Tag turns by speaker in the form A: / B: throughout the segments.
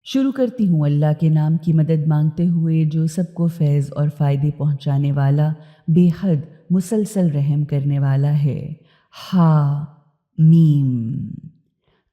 A: شروع کرتی ہوں اللہ کے نام کی مدد مانگتے ہوئے جو سب کو فیض اور فائدے پہنچانے والا، بے حد مسلسل رحم کرنے والا ہے۔ ہا میم۔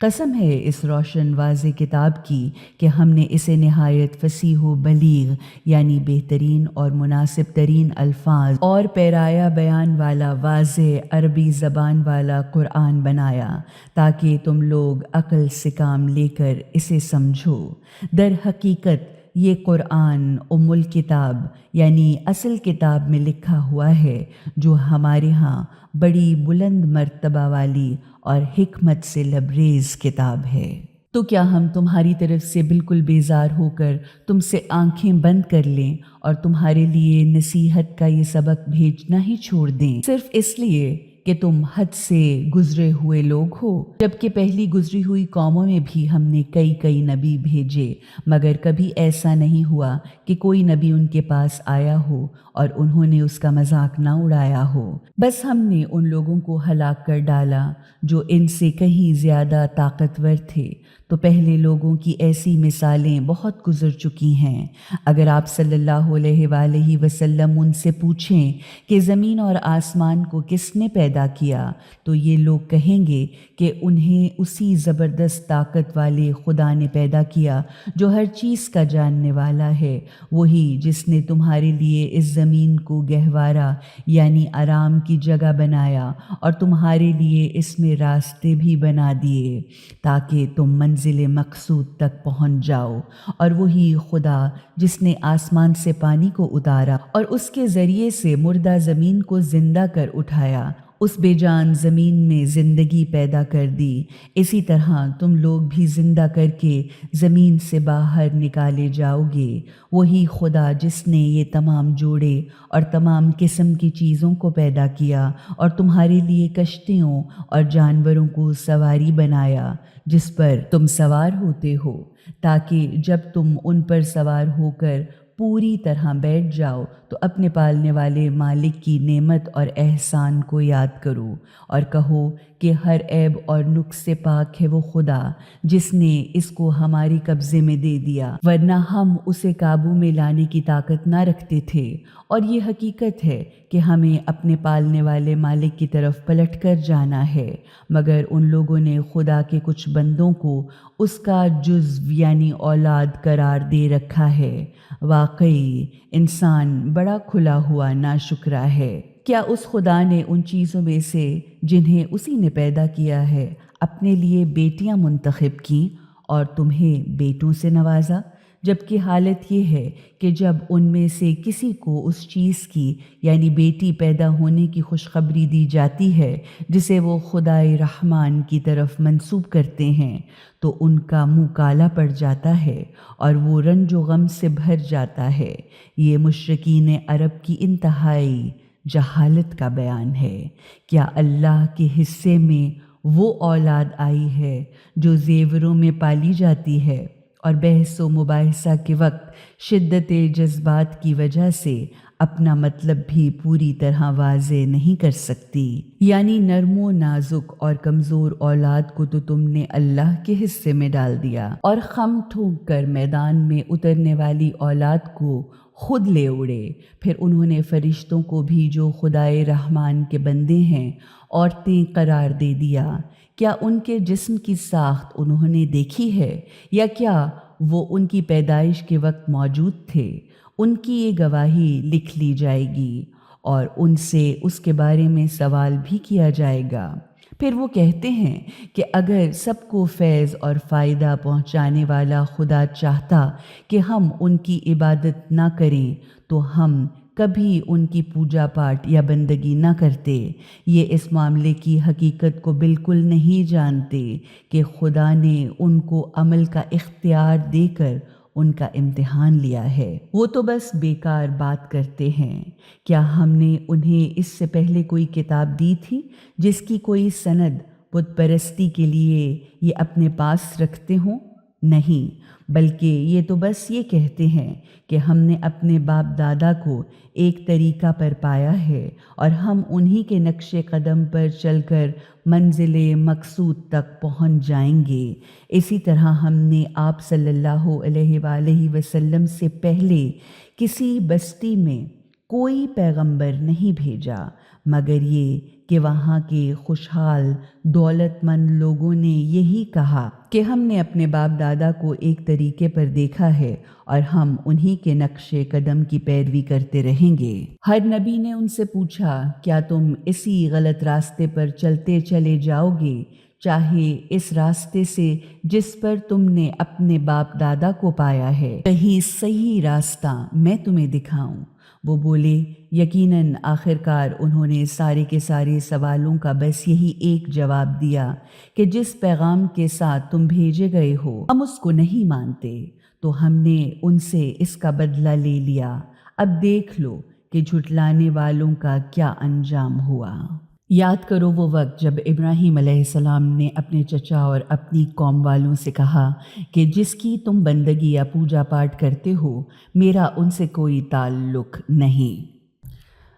A: قسم ہے اس روشن واضح کتاب کی کہ ہم نے اسے نہایت فصیح و بلیغ یعنی بہترین اور مناسب ترین الفاظ اور پیرایا بیان والا واضح عربی زبان والا قرآن بنایا تاکہ تم لوگ عقل سے کام لے کر اسے سمجھو۔ در حقیقت یہ قرآن ام الکتاب یعنی اصل کتاب میں لکھا ہوا ہے جو ہمارے ہاں بڑی بلند مرتبہ والی اور حکمت سے لبریز کتاب ہے۔ تو کیا ہم تمہاری طرف سے بالکل بیزار ہو کر تم سے آنکھیں بند کر لیں اور تمہارے لیے نصیحت کا یہ سبق بھیجنا ہی چھوڑ دیں صرف اس لیے کہ تم حد سے گزرے ہوئے لوگ ہو؟ جبکہ پہلی گزری ہوئی قوموں میں بھی ہم نے کئی نبی بھیجے، مگر کبھی ایسا نہیں ہوا کہ کوئی نبی ان کے پاس آیا ہو اور انہوں نے اس کا مذاق نہ اڑایا ہو۔ بس ہم نے ان لوگوں کو ہلاک کر ڈالا جو ان سے کہیں زیادہ طاقتور تھے۔ تو پہلے لوگوں کی ایسی مثالیں بہت گزر چکی ہیں۔ اگر آپ صلی اللہ علیہ وآلہ وسلم ان سے پوچھیں کہ زمین اور آسمان کو کس نے پیدا کیا، تو یہ لوگ کہیں گے کہ انہیں اسی زبردست طاقت والے خدا نے پیدا کیا جو ہر چیز کا جاننے والا ہے، وہی جس نے تمہارے لیے اس زمین کو گہوارہ یعنی آرام کی جگہ بنایا اور تمہارے لیے اس میں راستے بھی بنا دیے تاکہ تم منزل مقصود تک پہنچ جاؤ، اور وہی خدا جس نے آسمان سے پانی کو اتارا اور اس کے ذریعے سے مردہ زمین کو زندہ کر اٹھایا، اس بے جان زمین میں زندگی پیدا کر دی، اسی طرح تم لوگ بھی زندہ کر کے زمین سے باہر نکالے جاؤ گے۔ وہی خدا جس نے یہ تمام جوڑے اور تمام قسم کی چیزوں کو پیدا کیا اور تمہارے لیے کشتیوں اور جانوروں کو سواری بنایا جس پر تم سوار ہوتے ہو، تاکہ جب تم ان پر سوار ہو کر پوری طرح بیٹھ جاؤ تو اپنے پالنے والے مالک کی نعمت اور احسان کو یاد کرو اور کہو کہ ہر عیب اور نقص سے پاک ہے وہ خدا جس نے اس کو ہمارے قبضے میں دے دیا، ورنہ ہم اسے قابو میں لانے کی طاقت نہ رکھتے تھے۔ اور یہ حقیقت ہے کہ ہمیں اپنے پالنے والے مالک کی طرف پلٹ کر جانا ہے، مگر ان لوگوں نے خدا کے کچھ بندوں کو اس کا جزو یعنی اولاد قرار دے رکھا ہے۔ واقعی انسان بڑا کھلا ہوا ناشکرا ہے۔ کیا اس خدا نے ان چیزوں میں سے جنہیں اسی نے پیدا کیا ہے اپنے لیے بیٹیاں منتخب کیں اور تمہیں بیٹوں سے نوازا؟ جبکہ حالت یہ ہے کہ جب ان میں سے کسی کو اس چیز کی یعنی بیٹی پیدا ہونے کی خوشخبری دی جاتی ہے جسے وہ خدائے رحمان کی طرف منسوب کرتے ہیں تو ان کا منہ کالا پڑ جاتا ہے اور وہ رنج و غم سے بھر جاتا ہے۔ یہ مشرکین عرب کی انتہائی جہالت کا بیان ہے۔ کیا اللہ کے حصے میں وہ اولاد آئی ہے جو زیوروں میں پالی جاتی ہے اور بحث و مباحثہ کے وقت شدت جذبات کی وجہ سے اپنا مطلب بھی پوری طرح واضح نہیں کر سکتی؟ یعنی نرم و نازک اور کمزور اولاد کو تو تم نے اللہ کے حصے میں ڈال دیا اور خم ٹھونک کر میدان میں اترنے والی اولاد کو خود لے اڑے۔ پھر انہوں نے فرشتوں کو بھی جو خدائے رحمان کے بندے ہیں عورتیں قرار دے دیا۔ کیا ان کے جسم کی ساخت انہوں نے دیکھی ہے یا کیا وہ ان کی پیدائش کے وقت موجود تھے؟ ان کی یہ گواہی لکھ لی جائے گی اور ان سے اس کے بارے میں سوال بھی کیا جائے گا۔ پھر وہ کہتے ہیں کہ اگر سب کو فیض اور فائدہ پہنچانے والا خدا چاہتا کہ ہم ان کی عبادت نہ کریں تو ہم کبھی ان کی پوجا پاٹ یا بندگی نہ کرتے۔ یہ اس معاملے کی حقیقت کو بالکل نہیں جانتے کہ خدا نے ان کو عمل کا اختیار دے کر ان کا امتحان لیا ہے۔ وہ تو بس بیکار بات کرتے ہیں۔ کیا ہم نے انہیں اس سے پہلے کوئی کتاب دی تھی جس کی کوئی سند بت پرستی کے لیے یہ اپنے پاس رکھتے ہوں؟ نہیں، بلکہ یہ تو بس یہ کہتے ہیں کہ ہم نے اپنے باپ دادا کو ایک طریقہ پر پایا ہے اور ہم انہی کے نقش قدم پر چل کر منزل مقصود تک پہنچ جائیں گے۔ اسی طرح ہم نے آپ صلی اللہ علیہ وآلہ وسلم سے پہلے کسی بستی میں کوئی پیغمبر نہیں بھیجا مگر یہ کہ وہاں کے خوشحال دولت مند لوگوں نے یہی کہا کہ ہم نے اپنے باپ دادا کو ایک طریقے پر دیکھا ہے اور ہم انہی کے نقش قدم کی پیروی کرتے رہیں گے۔ ہر نبی نے ان سے پوچھا، کیا تم اسی غلط راستے پر چلتے چلے جاؤ گے، چاہے اس راستے سے جس پر تم نے اپنے باپ دادا کو پایا ہے، کہیں صحیح راستہ میں تمہیں دکھاؤں؟ وہ بولے، یقیناً۔ آخر کار انہوں نے سارے کے سارے سوالوں کا بس یہی ایک جواب دیا کہ جس پیغام کے ساتھ تم بھیجے گئے ہو ہم اس کو نہیں مانتے، تو ہم نے ان سے اس کا بدلہ لے لیا۔ اب دیکھ لو کہ جھٹلانے والوں کا کیا انجام ہوا۔ یاد کرو وہ وقت جب ابراہیم علیہ السلام نے اپنے چچا اور اپنی قوم والوں سے کہا کہ جس کی تم بندگی یا پوجا پاٹ کرتے ہو میرا ان سے کوئی تعلق نہیں،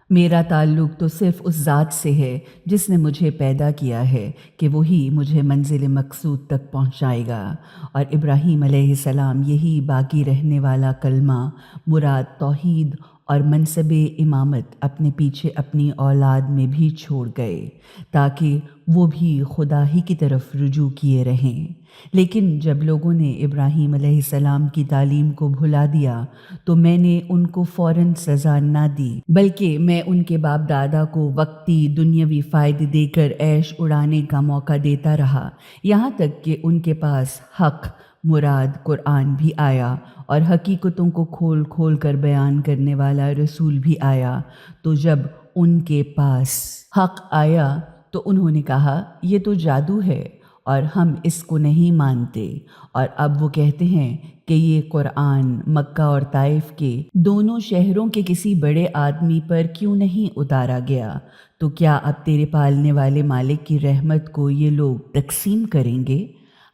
A: میرا تعلق تو صرف اس ذات سے ہے جس نے مجھے پیدا کیا ہے کہ وہی مجھے منزل مقصود تک پہنچائے گا۔ اور ابراہیم علیہ السلام یہی باقی رہنے والا کلمہ مراد توحید اور منصب امامت اپنے پیچھے اپنی اولاد میں بھی چھوڑ گئے تاکہ وہ بھی خدا ہی کی طرف رجوع کیے رہیں۔ لیکن جب لوگوں نے ابراہیم علیہ السلام کی تعلیم کو بھلا دیا تو میں نے ان کو فوراً سزا نہ دی، بلکہ میں ان کے باپ دادا کو وقتی دنیاوی فائدے دے کر عیش اڑانے کا موقع دیتا رہا، یہاں تک کہ ان کے پاس حق مراد قرآن بھی آیا اور حقیقتوں کو کھول کھول کر بیان کرنے والا رسول بھی آیا۔ تو جب ان کے پاس حق آیا تو انہوں نے کہا یہ تو جادو ہے اور ہم اس کو نہیں مانتے، اور اب وہ کہتے ہیں کہ یہ قرآن مکہ اور طائف کے دونوں شہروں کے کسی بڑے آدمی پر کیوں نہیں اتارا گیا؟ تو کیا اب تیرے پالنے والے مالک کی رحمت کو یہ لوگ تقسیم کریں گے؟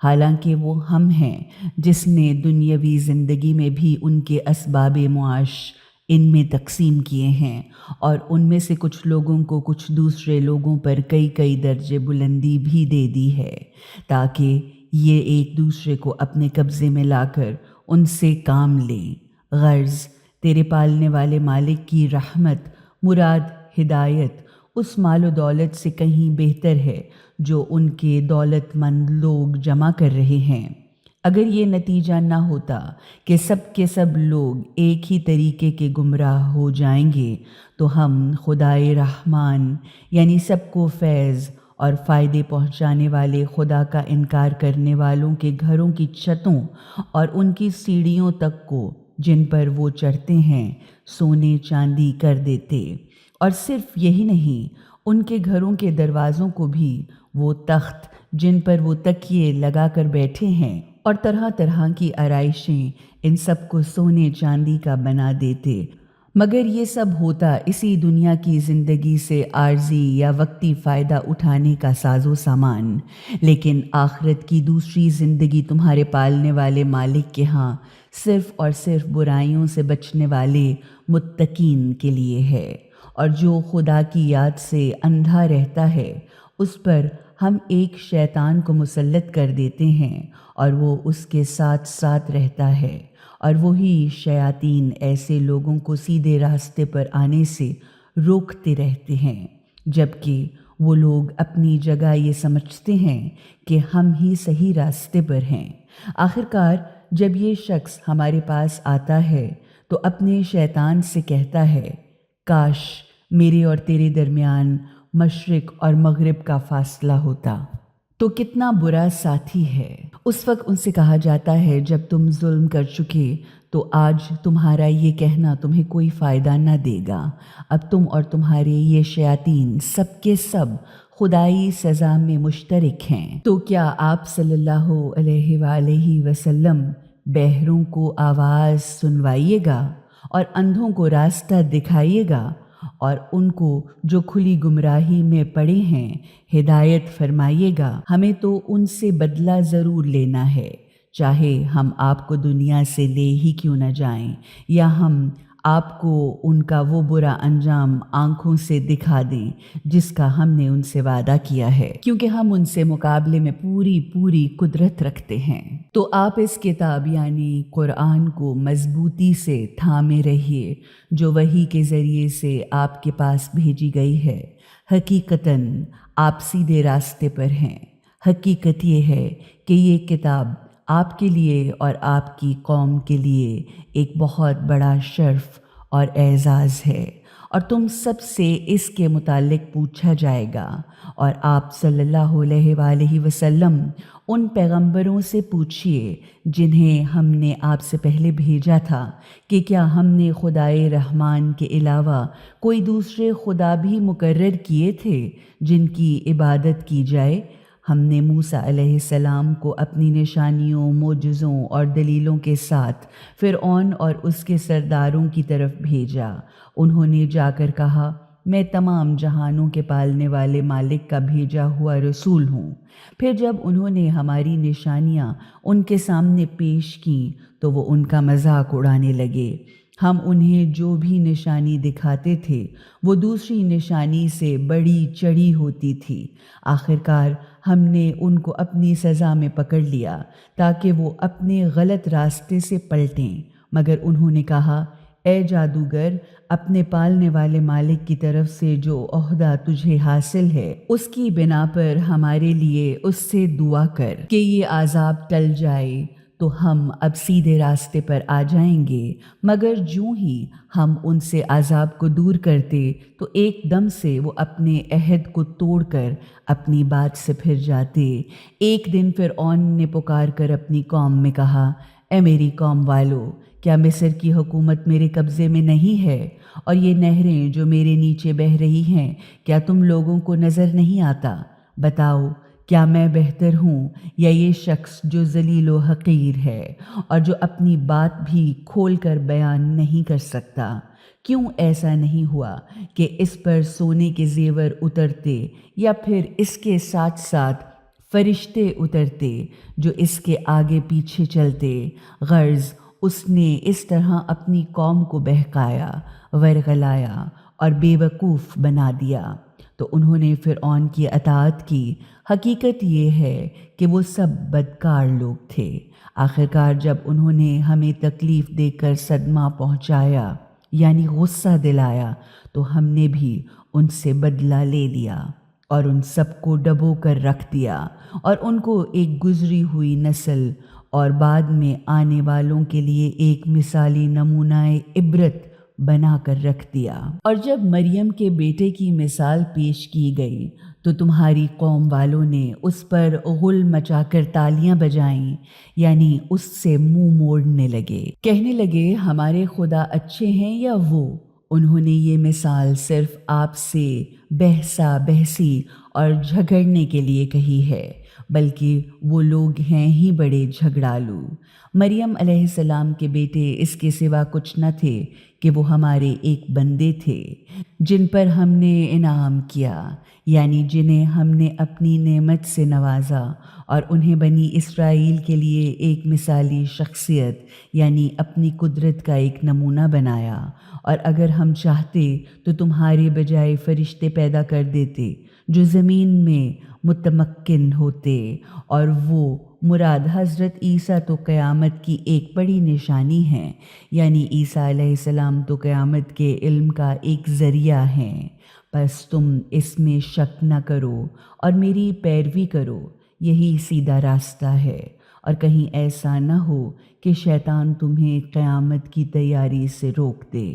A: حالانکہ وہ ہم ہیں جس نے دنیاوی زندگی میں بھی ان کے اسباب معاش ان میں تقسیم کیے ہیں، اور ان میں سے کچھ لوگوں کو کچھ دوسرے لوگوں پر کئی کئی درجے بلندی بھی دے دی ہے تاکہ یہ ایک دوسرے کو اپنے قبضے میں لا کر ان سے کام لیں۔ غرض تیرے پالنے والے مالک کی رحمت مراد ہدایت اس مال و دولت سے کہیں بہتر ہے جو ان کے دولت مند لوگ جمع کر رہے ہیں۔ اگر یہ نتیجہ نہ ہوتا کہ سب کے سب لوگ ایک ہی طریقے کے گمراہ ہو جائیں گے تو ہم خدائے رحمان یعنی سب کو فیض اور فائدے پہنچانے والے خدا کا انکار کرنے والوں کے گھروں کی چھتوں اور ان کی سیڑھیوں تک کو جن پر وہ چڑھتے ہیں سونے چاندی کر دیتے، اور صرف یہی نہیں، ان کے گھروں کے دروازوں کو بھی وہ تخت جن پر وہ تکیے لگا کر بیٹھے ہیں اور طرح طرح کی آرائشیں ان سب کو سونے چاندی کا بنا دیتے، مگر یہ سب ہوتا اسی دنیا کی زندگی سے عارضی یا وقتی فائدہ اٹھانے کا ساز و سامان، لیکن آخرت کی دوسری زندگی تمہارے پالنے والے مالک کے ہاں صرف اور صرف برائیوں سے بچنے والے متقین کے لیے ہے، اور جو خدا کی یاد سے اندھا رہتا ہے اس پر ہم ایک شیطان کو مسلط کر دیتے ہیں اور وہ اس کے ساتھ ساتھ رہتا ہے، اور وہی شیاطین ایسے لوگوں کو سیدھے راستے پر آنے سے روکتے رہتے ہیں، جبکہ وہ لوگ اپنی جگہ یہ سمجھتے ہیں کہ ہم ہی صحیح راستے پر ہیں۔ آخر کار جب یہ شخص ہمارے پاس آتا ہے تو اپنے شیطان سے کہتا ہے، کاش میرے اور تیرے درمیان مشرق اور مغرب کا فاصلہ ہوتا، تو کتنا برا ساتھی ہے۔ اس وقت ان سے کہا جاتا ہے، جب تم ظلم کر چکے تو آج تمہارا یہ کہنا تمہیں کوئی فائدہ نہ دے گا، اب تم اور تمہارے یہ شیاطین سب کے سب خدائی سزا میں مشترک ہیں۔ تو کیا آپ صلی اللہ علیہ وآلہ وسلم بہروں کو آواز سنوائیے گا اور اندھوں کو راستہ دکھائیے گا، اور ان کو جو کھلی گمراہی میں پڑے ہیں ہدایت فرمائیے گا؟ ہمیں تو ان سے بدلہ ضرور لینا ہے، چاہے ہم آپ کو دنیا سے لے ہی کیوں نہ جائیں، یا ہم آپ کو ان کا وہ برا انجام آنکھوں سے دکھا دیں جس کا ہم نے ان سے وعدہ کیا ہے، کیونکہ ہم ان سے مقابلے میں پوری پوری قدرت رکھتے ہیں۔ تو آپ اس کتاب یعنی قرآن کو مضبوطی سے تھامے رہیے جو وحی کے ذریعے سے آپ کے پاس بھیجی گئی ہے۔ حقیقتاً آپ سیدھے راستے پر ہیں۔ حقیقت یہ ہے کہ یہ کتاب آپ کے لیے اور آپ کی قوم کے لیے ایک بہت بڑا شرف اور اعزاز ہے، اور تم سب سے اس کے متعلق پوچھا جائے گا، اور آپ صلی اللہ علیہ وآلہ وسلم ان پیغمبروں سے پوچھئے جنہیں ہم نے آپ سے پہلے بھیجا تھا کہ کیا ہم نے خدائے رحمان کے علاوہ کوئی دوسرے خدا بھی مقرر کیے تھے جن کی عبادت کی جائے؟ ہم نے موسیٰ علیہ السلام کو اپنی نشانیوں، معجزوں اور دلیلوں کے ساتھ فرعون اور اس کے سرداروں کی طرف بھیجا۔ انہوں نے جا کر کہا، میں تمام جہانوں کے پالنے والے مالک کا بھیجا ہوا رسول ہوں۔ پھر جب انہوں نے ہماری نشانیاں ان کے سامنے پیش کیں تو وہ ان کا مذاق اڑانے لگے۔ ہم انہیں جو بھی نشانی دکھاتے تھے وہ دوسری نشانی سے بڑی چڑھی ہوتی تھی۔ آخرکار ہم نے ان کو اپنی سزا میں پکڑ لیا تاکہ وہ اپنے غلط راستے سے پلٹیں، مگر انہوں نے کہا، اے جادوگر، اپنے پالنے والے مالک کی طرف سے جو عہدہ تجھے حاصل ہے اس کی بنا پر ہمارے لیے اس سے دعا کر کہ یہ عذاب ٹل جائے تو ہم اب سیدھے راستے پر آ جائیں گے۔ مگر جوں ہی ہم ان سے عذاب کو دور کرتے تو ایک دم سے وہ اپنے عہد کو توڑ کر اپنی بات سے پھر جاتے۔ ایک دن فرعون نے پکار کر اپنی قوم میں کہا، اے میری قوم والو، کیا مصر کی حکومت میرے قبضے میں نہیں ہے؟ اور یہ نہریں جو میرے نیچے بہہ رہی ہیں، کیا تم لوگوں کو نظر نہیں آتا؟ بتاؤ، کیا میں بہتر ہوں یا یہ شخص جو ذلیل و حقیر ہے اور جو اپنی بات بھی کھول کر بیان نہیں کر سکتا؟ کیوں ایسا نہیں ہوا کہ اس پر سونے کے زیور اترتے یا پھر اس کے ساتھ ساتھ فرشتے اترتے جو اس کے آگے پیچھے چلتے؟ غرض اس نے اس طرح اپنی قوم کو بہکایا، ورغلایا اور بے وقوف بنا دیا۔ تو انہوں نے فرعون کی اطاعت کی۔ حقیقت یہ ہے کہ وہ سب بدکار لوگ تھے۔ آخرکار جب انہوں نے ہمیں تکلیف دے کر صدمہ پہنچایا یعنی غصہ دلایا تو ہم نے بھی ان سے بدلہ لے لیا اور ان سب کو ڈبو کر رکھ دیا، اور ان کو ایک گزری ہوئی نسل اور بعد میں آنے والوں کے لیے ایک مثالی نمونہ عبرت بنا کر رکھ دیا۔ اور جب مریم کے بیٹے کی مثال پیش کی گئی تو تمہاری قوم والوں نے اس پر غل مچا کر تالیاں بجائیں، یعنی اس سے منہ موڑنے لگے، کہنے لگے ہمارے خدا اچھے ہیں یا وہ؟ انہوں نے یہ مثال صرف آپ سے بحثا بحثی اور جھگڑنے کے لیے کہی ہے، بلکہ وہ لوگ ہیں ہی بڑے جھگڑالو۔ مریم علیہ السلام کے بیٹے اس کے سوا کچھ نہ تھے کہ وہ ہمارے ایک بندے تھے جن پر ہم نے انعام کیا، یعنی جنہیں ہم نے اپنی نعمت سے نوازا اور انہیں بنی اسرائیل کے لیے ایک مثالی شخصیت یعنی اپنی قدرت کا ایک نمونہ بنایا۔ اور اگر ہم چاہتے تو تمہارے بجائے فرشتے پیدا کر دیتے جو زمین میں متمکن ہوتے، اور وہ مراد حضرت عیسیٰ تو قیامت کی ایک بڑی نشانی ہیں، یعنی عیسیٰ علیہ السلام تو قیامت کے علم کا ایک ذریعہ ہیں۔ بس تم اس میں شک نہ کرو اور میری پیروی کرو، یہی سیدھا راستہ ہے، اور کہیں ایسا نہ ہو کہ شیطان تمہیں قیامت کی تیاری سے روک دے،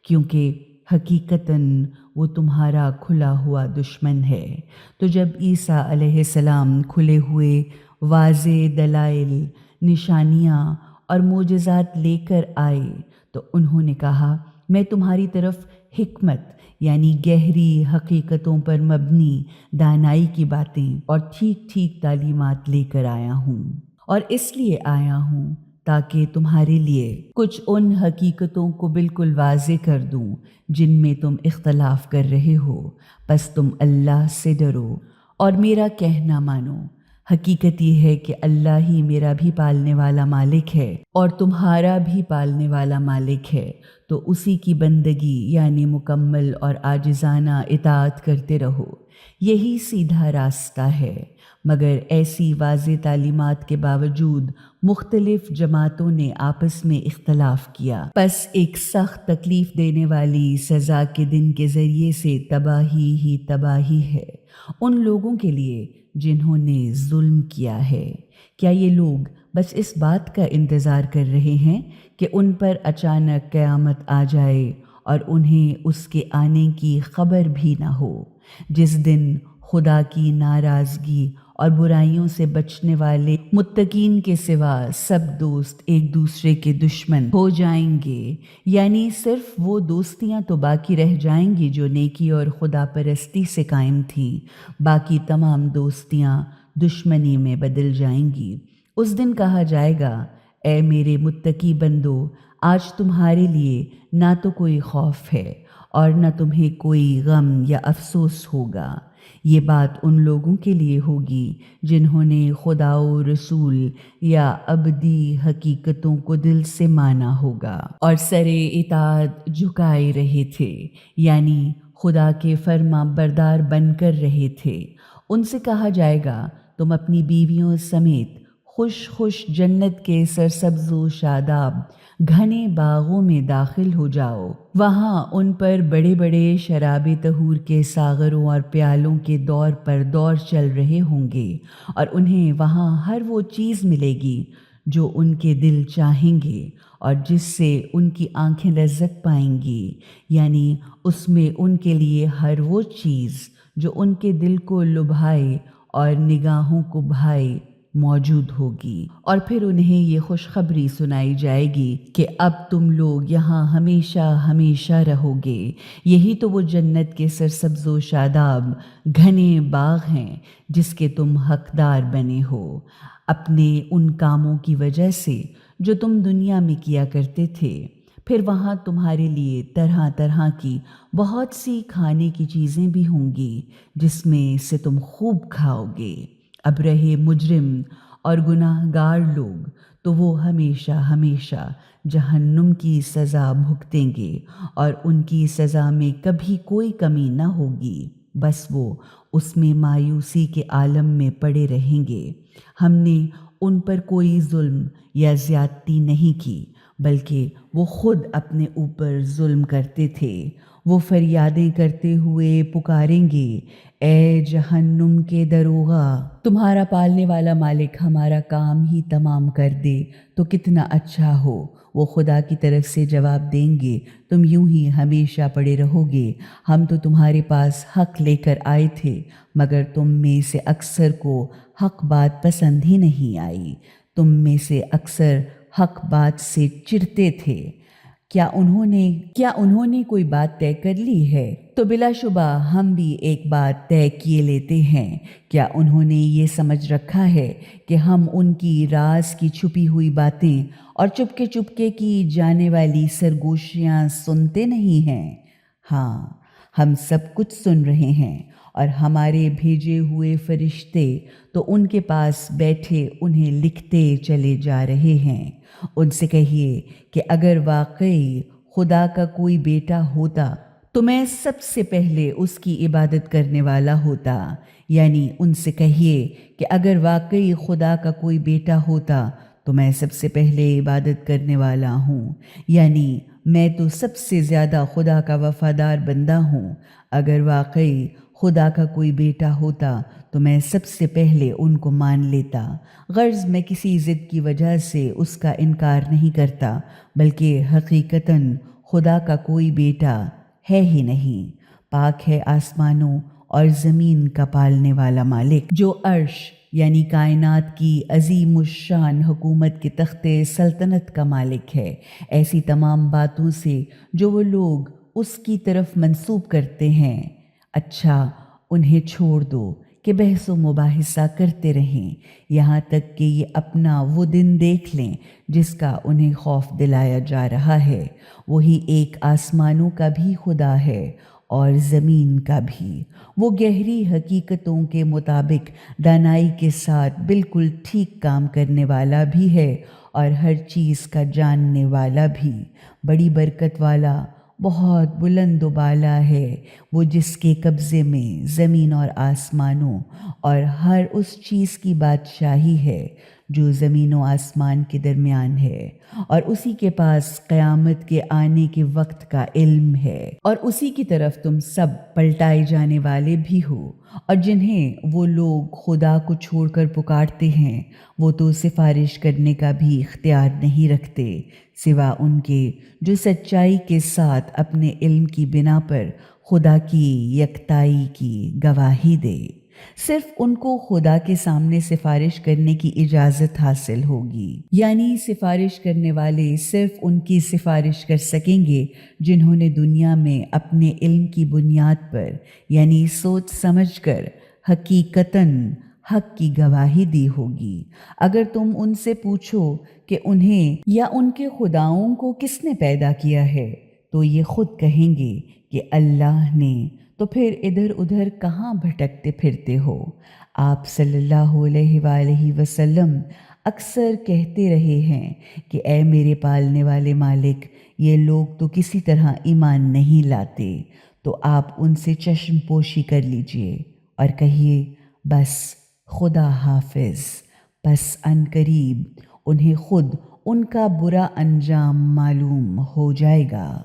A: کیونکہ حقیقتاً وہ تمہارا کھلا ہوا دشمن ہے۔ تو جب عیسیٰ علیہ السلام کھلے ہوئے واضح دلائل، نشانیاں اور معجزات لے کر آئے تو انہوں نے کہا، میں تمہاری طرف حکمت یعنی گہری حقیقتوں پر مبنی دانائی کی باتیں اور ٹھیک ٹھیک تعلیمات لے کر آیا ہوں، اور اس لیے آیا ہوں تاکہ تمہارے لیے کچھ ان حقیقتوں کو بالکل واضح کر دوں جن میں تم اختلاف کر رہے ہو۔ پس تم اللہ سے ڈرو اور میرا کہنا مانو۔ حقیقت یہ ہے کہ اللہ ہی میرا بھی پالنے والا مالک ہے اور تمہارا بھی پالنے والا مالک ہے، تو اسی کی بندگی یعنی مکمل اور عاجزانہ اطاعت کرتے رہو، یہی سیدھا راستہ ہے۔ مگر ایسی واضح تعلیمات کے باوجود مختلف جماعتوں نے آپس میں اختلاف کیا، پس ایک سخت تکلیف دینے والی سزا کے دن کے ذریعے سے تباہی ہی تباہی ہے ان لوگوں کے لیے جنہوں نے ظلم کیا ہے۔ کیا یہ لوگ بس اس بات کا انتظار کر رہے ہیں کہ ان پر اچانک قیامت آ جائے اور انہیں اس کے آنے کی خبر بھی نہ ہو، جس دن خدا کی ناراضگی اور برائیوں سے بچنے والے متقین کے سوا سب دوست ایک دوسرے کے دشمن ہو جائیں گے؟ یعنی صرف وہ دوستیاں تو باقی رہ جائیں گی جو نیکی اور خدا پرستی سے قائم تھیں، باقی تمام دوستیاں دشمنی میں بدل جائیں گی۔ اس دن کہا جائے گا، اے میرے متقی بندو، آج تمہارے لیے نہ تو کوئی خوف ہے اور نہ تمہیں کوئی غم یا افسوس ہوگا۔ یہ بات ان لوگوں کے لیے ہوگی جنہوں نے خدا و رسول یا ابدی حقیقتوں کو دل سے مانا ہوگا اور سر اطاعت جھکائے رہے تھے، یعنی خدا کے فرما بردار بن کر رہے تھے۔ ان سے کہا جائے گا، تم اپنی بیویوں سمیت خوش خوش جنت کے سرسبز و شاداب گھنے باغوں میں داخل ہو جاؤ، وہاں ان پر بڑے بڑے شراب طہور کے ساغروں اور پیالوں کے دور پر دور چل رہے ہوں گے، اور انہیں وہاں ہر وہ چیز ملے گی جو ان کے دل چاہیں گے اور جس سے ان کی آنکھیں لذت پائیں گی، یعنی اس میں ان کے لیے ہر وہ چیز جو ان کے دل کو لبھائے اور نگاہوں کو بھائے موجود ہوگی۔ اور پھر انہیں یہ خوشخبری سنائی جائے گی کہ اب تم لوگ یہاں ہمیشہ ہمیشہ رہو گے۔ یہی تو وہ جنت کے سرسبز و شاداب گھنے باغ ہیں جس کے تم حقدار بنے ہو اپنے ان کاموں کی وجہ سے جو تم دنیا میں کیا کرتے تھے۔ پھر وہاں تمہارے لیے طرح طرح کی بہت سی کھانے کی چیزیں بھی ہوں گی جس میں سے تم خوب کھاؤ گے۔ اب رہے مجرم اور گناہ گار لوگ، تو وہ ہمیشہ ہمیشہ جہنم کی سزا بھگتیں گے اور ان کی سزا میں کبھی کوئی کمی نہ ہوگی، بس وہ اس میں مایوسی کے عالم میں پڑے رہیں گے۔ ہم نے ان پر کوئی ظلم یا زیادتی نہیں کی، بلکہ وہ خود اپنے اوپر ظلم کرتے تھے۔ وہ فریادیں کرتے ہوئے پکاریں گے، اے جہنم کے دروغا، تمہارا پالنے والا مالک ہمارا کام ہی تمام کر دے تو کتنا اچھا ہو۔ وہ خدا کی طرف سے جواب دیں گے، تم یوں ہی ہمیشہ پڑے رہو گے، ہم تو تمہارے پاس حق لے کر آئے تھے، مگر تم میں سے اکثر کو حق بات پسند ہی نہیں آئی، تم میں سے اکثر حق بات سے چڑھتے تھے۔ کیا انہوں نے کوئی بات طے کر لی ہے؟ تو بلا شبہ ہم بھی ایک بات طے کیے لیتے ہیں۔ کیا انہوں نے یہ سمجھ رکھا ہے کہ ہم ان کی راز کی چھپی ہوئی باتیں اور چپکے چپکے کی جانے والی سرگوشیاں سنتے نہیں ہیں؟ ہاں، ہم سب کچھ سن رہے ہیں، اور ہمارے بھیجے ہوئے فرشتے تو ان کے پاس بیٹھے انہیں لکھتے چلے جا رہے ہیں۔ ان سے کہیے کہ اگر واقعی خدا کا کوئی بیٹا ہوتا تو میں سب سے پہلے اس کی عبادت کرنے والا ہوتا، یعنی ان سے کہیے کہ اگر واقعی خدا کا کوئی بیٹا ہوتا تو میں سب سے پہلے عبادت کرنے والا ہوں، یعنی میں تو سب سے زیادہ خدا کا وفادار بندہ ہوں۔ اگر واقعی خدا کا کوئی بیٹا ہوتا تو میں سب سے پہلے ان کو مان لیتا۔ غرض میں کسی ضد کی وجہ سے اس کا انکار نہیں کرتا، بلکہ حقیقتاً خدا کا کوئی بیٹا ہے ہی نہیں۔ پاک ہے آسمانوں اور زمین کا پالنے والا مالک، جو عرش یعنی کائنات کی عظیم الشان حکومت کے تخت سلطنت کا مالک ہے، ایسی تمام باتوں سے جو وہ لوگ اس کی طرف منسوب کرتے ہیں۔ اچھا، انہیں چھوڑ دو کہ بحث و مباحثہ کرتے رہیں یہاں تک کہ یہ اپنا وہ دن دیکھ لیں جس کا انہیں خوف دلایا جا رہا ہے۔ وہی ایک آسمانوں کا بھی خدا ہے اور زمین کا بھی۔ وہ گہری حقیقتوں کے مطابق دانائی کے ساتھ بالکل ٹھیک کام کرنے والا بھی ہے اور ہر چیز کا جاننے والا بھی۔ بڑی برکت والا، بہت بلند و بالا ہے وہ جس کے قبضے میں زمین اور آسمانوں اور ہر اس چیز کی بادشاہی ہے جو زمین و آسمان کے درمیان ہے، اور اسی کے پاس قیامت کے آنے کے وقت کا علم ہے، اور اسی کی طرف تم سب پلٹائے جانے والے بھی ہو۔ اور جنہیں وہ لوگ خدا کو چھوڑ کر پکارتے ہیں وہ تو سفارش کرنے کا بھی اختیار نہیں رکھتے سوا ان کے جو سچائی کے ساتھ اپنے علم کی بنا پر خدا کی یکتائی کی گواہی دے۔ صرف ان کو خدا کے سامنے سفارش کرنے کی اجازت حاصل ہوگی، یعنی سفارش کرنے والے صرف ان کی سفارش کر سکیں گے جنہوں نے دنیا میں اپنے علم کی بنیاد پر، یعنی سوچ سمجھ کر حقیقتاً حق کی گواہی دی ہوگی۔ اگر تم ان سے پوچھو کہ انہیں یا ان کے خداؤں کو کس نے پیدا کیا ہے تو یہ خود کہیں گے کہ اللہ نے، تو پھر ادھر ادھر کہاں بھٹکتے پھرتے ہو؟ آپ صلی اللہ علیہ وآلہ وسلم اکثر کہتے رہے ہیں کہ اے میرے پالنے والے مالک، یہ لوگ تو کسی طرح ایمان نہیں لاتے، تو آپ ان سے چشم پوشی کر لیجئے اور کہیے بس خدا حافظ، بس ان قریب انہیں خود ان کا برا انجام معلوم ہو جائے گا۔